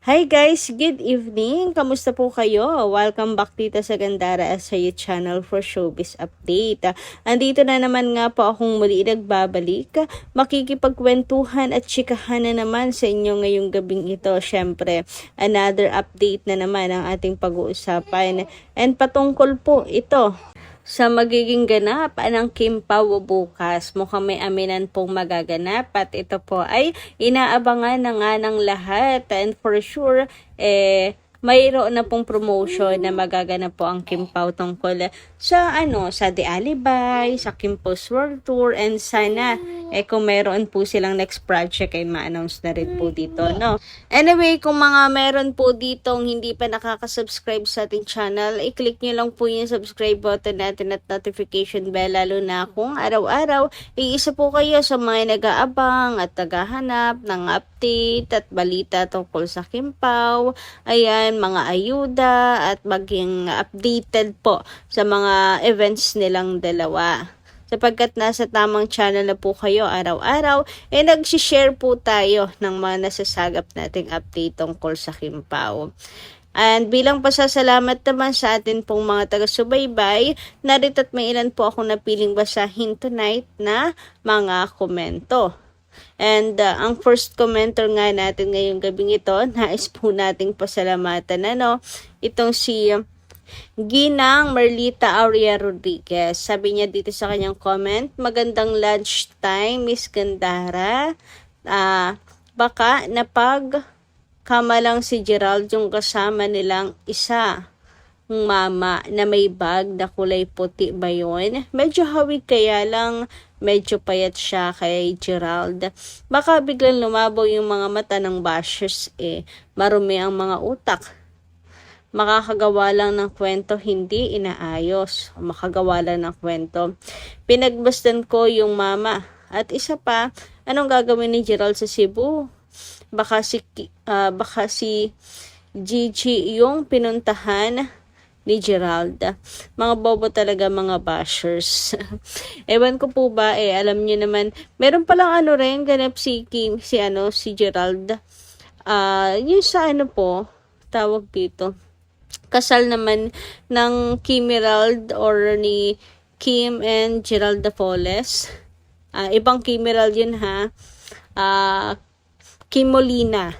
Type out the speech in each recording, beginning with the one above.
Hi guys, good evening. Kamusta po kayo? Welcome back dito sa Gandara SAU channel for showbiz update. Andito na naman nga po akong muli nagbabalik. Makikipagkwentuhan at chikahan na naman sa inyo ngayong gabing ito. Syempre, another update na naman ang ating pag-uusapan. And patungkol po ito sa magiging ganap ng Kim Pao bukas. Mukhang may aminan pong magaganap at ito po ay inaabangan na nga ng lahat, and for sure mayroon na pong promotion na magaganap po ang Kim Pao tungkol sa The Alibay, sa Kim Pao's World Tour, and sana kung meron po silang next project ay ma-announce na rin po dito, no? Anyway, kung mga meron po ditong hindi pa nakaka-subscribe sa ating channel, i-click nyo lang po yung subscribe button natin at notification bell, lalo na kung araw-araw iisa po kayo sa mga nag-aabang at naghahanap ng update at balita tungkol sa Kim Pao. Ayan, mga ayuda at maging updated po sa mga events nilang dalawa. Sapagkat nasa tamang channel na po kayo araw-araw, nagsishare po tayo ng mga nasasagap nating update tungkol sa Kim Pao. And bilang pasasalamat naman sa atin pong mga taga-subaybay, narito't may ilan po akong napiling basahin tonight na mga komento. And ang first commenter nga natin ngayong gabing ito, nais po nating pasalamatan itong si Ginang Merlita Aurea Rodriguez. Sabi niya dito sa kanyang comment, magandang lunchtime, Miss Gandara. Baka napagkamalang si Gerald yung kasama nilang isa mama na may bag na kulay puti ba yun? Medyo hawig kaya lang medyo payat siya kay Gerald. Baka biglang lumabaw yung mga mata ng bashers marumi ang mga utak. Makakagawa lang ng kwento, hindi inaayos. Makagawa lang ng kwento. Pinagbastan ko yung mama. At isa pa, anong gagawin ni Gerald sa Cebu? Baka si Gigi yung pinuntahan ni Gerald. Mga bobo talaga, mga bashers. Ewan ko po ba, alam niyo naman, meron palang ganap si Gerald. Yung sa tawag dito, kasal naman ng Kim Gerald or ni Kim and Gerald Dafoles. Ibang Kim Gerald yun ha. Kim Molina.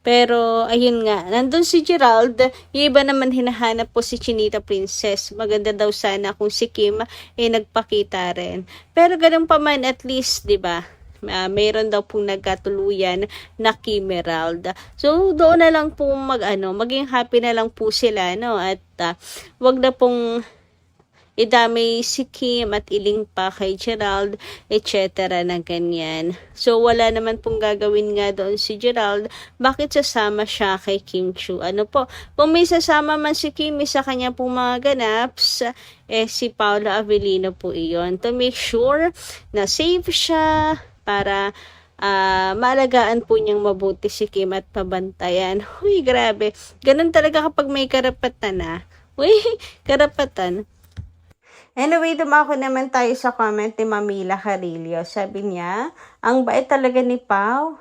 Pero, ayun nga, nandun si Gerald, yung iba naman hinahanap po si Chinita Princess. Maganda daw sana kung si Kim nagpakita rin. Pero ganun pa man, at least, di ba? Mayroon daw pong nagkatuluyan na Kim Gerald. So, doon na lang po maging happy na lang po sila, no? At wag na pong idamay si Kim at iling pa kay Gerald, etc. na ganyan. So, wala naman pong gagawin nga doon si Gerald. Bakit sasama siya kay Kim Chiu? Kung may sasama man si Kim sa kanya pong mga ganaps, si Paula Avellino po iyon. To make sure na safe siya, para maalagaan po niyang mabuti si Kim at pabantayan. Uy, grabe. Ganun talaga kapag may karapatan na. Uy, karapatan. Anyway, dumako naman tayo sa comment ni Mamila Carillo. Sabi niya, ang bait talaga ni Pao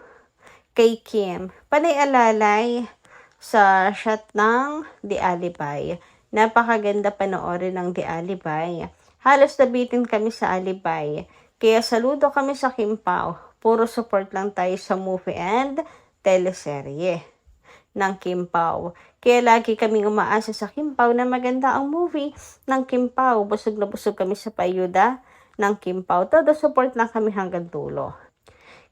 kay Kim. Panay alalay sa shot ng The Alibay. Napakaganda panoorin ng The Alibay. Halos nabitin kami sa Alibay. Kaya saludo kami sa Kim Pao. Puro support lang tayo sa movie and teleserye ng Kim Pao. Kaya lagi kaming umaasa sa Kim Pao na maganda ang movie ng Kim Pao. Busog na busog kami sa payuda ng Kim Pao. Todo support lang kami hanggang dulo.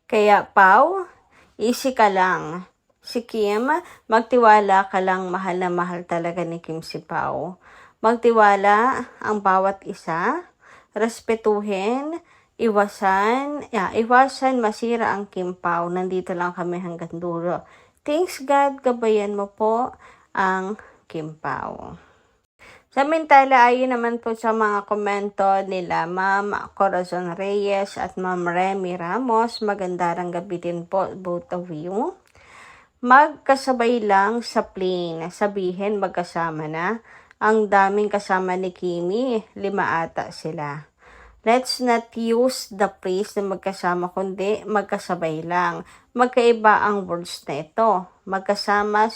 Kaya Pao, easy ka lang. Si Kim, magtiwala ka lang, mahal na mahal talaga ni Kim si Pao. Magtiwala ang bawat isa, respetuhin, iwasan masira ang Kim Pao. Nandito lang kami hanggang dulo. Thanks God, gabayan mo po ang Kim Pao. Samantala, ayun naman po sa mga komento nila Ma'am Corazon Reyes at Ma'am Remy Ramos. Magandang gabi din po, both of you. Magkasabay lang sa plane. Sabihin magkasama na. Ang daming kasama ni Kimi. 5 ata sila. Let's not use the phrase na magkasama, kundi magkasabay lang. Magkaiba ang words na ito. magkasama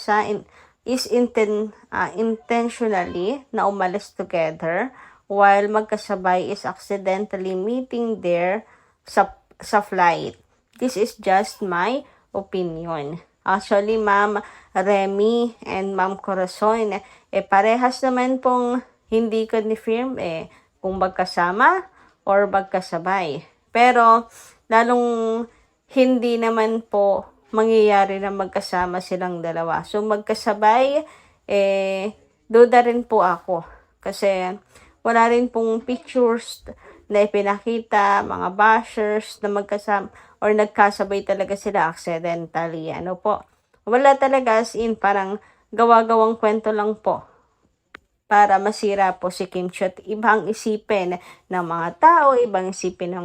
intentionally na umalis together, while magkasabay is accidentally meeting there sa flight. This is just my opinion. Actually, Ma'am Remy and Ma'am Corazon, parehas naman pong hindi confirm kung magkasama or magkasabay. Pero, lalong hindi naman po mangyayari na magkasama silang dalawa. So, magkasabay, duda rin po ako. Kasi, wala rin pong pictures na ipinakita, mga bashers na magkasama or nagkasabay talaga sila accidentally. Ano po? Wala talaga, as in parang gawa-gawang kwento lang po para masira po si Kim Chiu. Ibang isipin ng mga tao, ibang isipin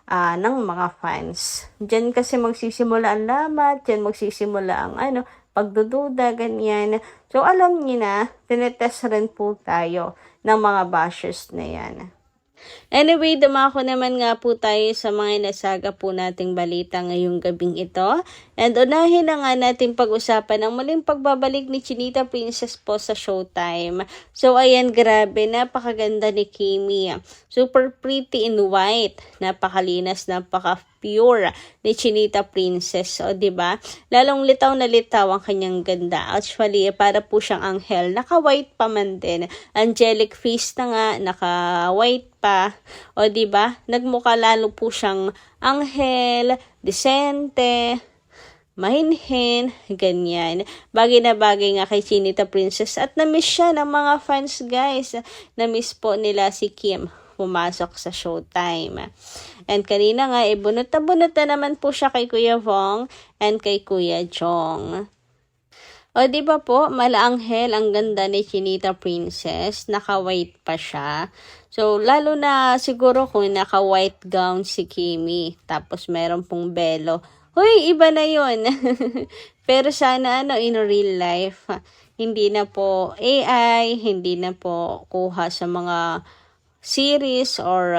ng mga fans. Diyan kasi magsisimula ang lamat, diyan magsisimula ang pagdududa, ganyan. So, alam niyo na, tinetest rin po tayo ng mga bashers na yan. Anyway, dumako naman nga po tayo sa mga nasaga po nating balita ngayong gabing ito. And unahin na nga natin pag-usapan ang muling pagbabalik ni Chinita Princess po sa Showtime. So ayan, grabe, napakaganda ni Kimi. Super pretty in white, napakalinas, napaka-pure ni Chinita Princess. O diba? Lalong litaw na litaw ang kanyang ganda. Actually, para po siyang anghel. Naka-white pa man din. Angelic face na nga, naka-white pa. O diba? Nagmukha lalo po siyang anghel, desente, mahinhin, ganyan. Bagay na bagay nga kay Chinita Princess at na-miss siya ng mga fans, guys. Na-miss po nila si Kim pumasok sa Showtime. And kanina nga, bunot na naman po siya kay Kuya Vong and kay Kuya Jong. O di ba po, malaanghel ang ganda ni Chinita Princess, naka-white pa siya. So lalo na siguro kung naka-white gown si Kimi, tapos meron pong belo. Hoy, iba na 'yon. Pero sana in real life, hindi na po AI, hindi na po kuha sa mga series or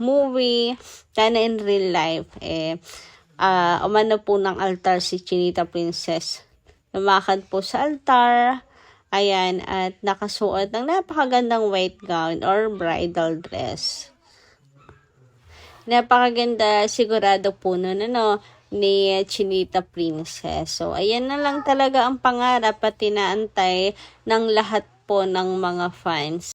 movie. Sana in real life umano po ng altar si Chinita Princess. Lumakad po sa altar, ayan, at nakasuot ng napakagandang white gown or bridal dress. Napakaganda sigurado po nun, ni Chinita Princess. So, ayan na lang talaga ang pangarap at tinaantay ng lahat po ng mga fans.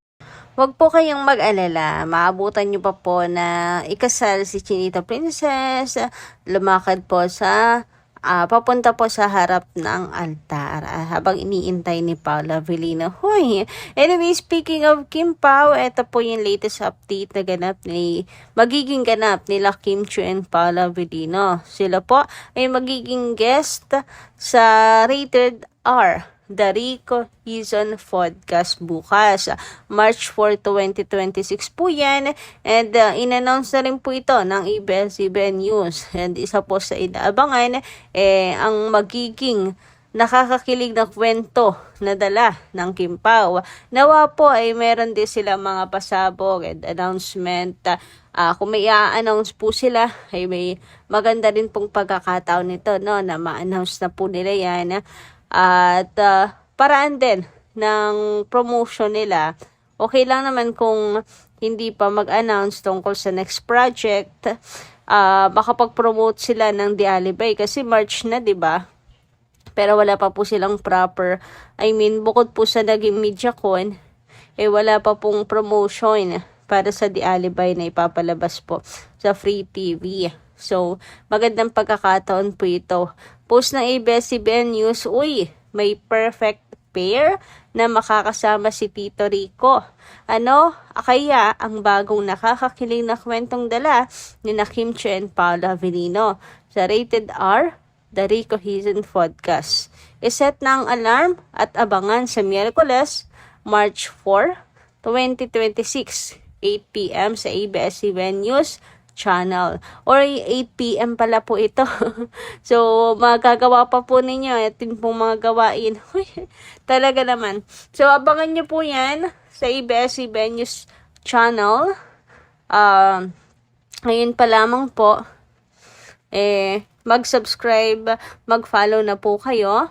Huwag po kayong mag-alala, maabutan nyo pa po na ikasal si Chinita Princess, lumakad po sa papunta po sa harap ng altar habang iniintay ni Paula Avellino. Hoy! Anyway, speaking of Kim Pao, ito po yung latest update na magiging ganap nila Kim Chiu and Paula Avellino. Sila po ay magiging guest sa Rated R, The Rico Hizon Podcast bukas. March 4, 2026 po yan. And in-announce na rin po ito ng ABS-CBN News. And isa po sa inaabangan, ang magiging nakakakilig na kwento na dala ng Kim Pao. Nawa po ay meron din sila mga pasabog and announcement. Kung may i-announce po sila, ay may maganda rin pong pagkakataon nito, na ma-announce na po nila yan. At paraan din ng promotion nila. Okay lang naman kung hindi pa mag-announce tungkol sa next project. Makapag-promote sila ng The Alibay kasi March na, 'di ba? Pero wala pa po silang proper, bukod po sa naging MediaCon, wala pa pong promotion para sa The Alibay na ipapalabas po sa Free TV. So, magandang pagkakataon po ito. Post ng ABS-CBN News, may perfect pair na makakasama si Tito Rico. Kaya ang bagong nakakakilig na kwentong dala ni Kim Chiu and Paula Avellino sa Rated R, The Rico Hizon Podcast. Iset na ang alarm at abangan sa Miyerkules, March 4, 2026, 8 p.m. sa ABS-CBN News channel. Or 8 p.m. pala po ito. So, magagawa pa po ninyo. Ito pong mga gawain. Talaga naman. So, abangan nyo po yan sa ABS-CBN News channel. Ngayon pa lamang po, mag-subscribe, mag-follow na po kayo.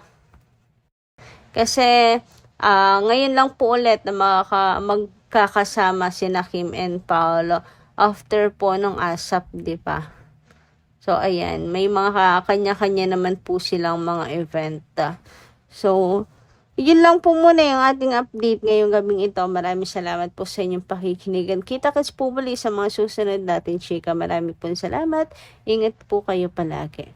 Kasi ngayon lang po ulit na magkakasama sina Kim and Paolo after po nung ASAP, di ba? So, ayan, may mga kanya-kanya naman po silang mga event. So, yun lang po muna yung ating update ngayong gabing ito. Maraming salamat po sa inyong pakikinigan. Kita-kits po muli sa mga susunod natin, chika. Maraming po salamat. Ingat po kayo palagi.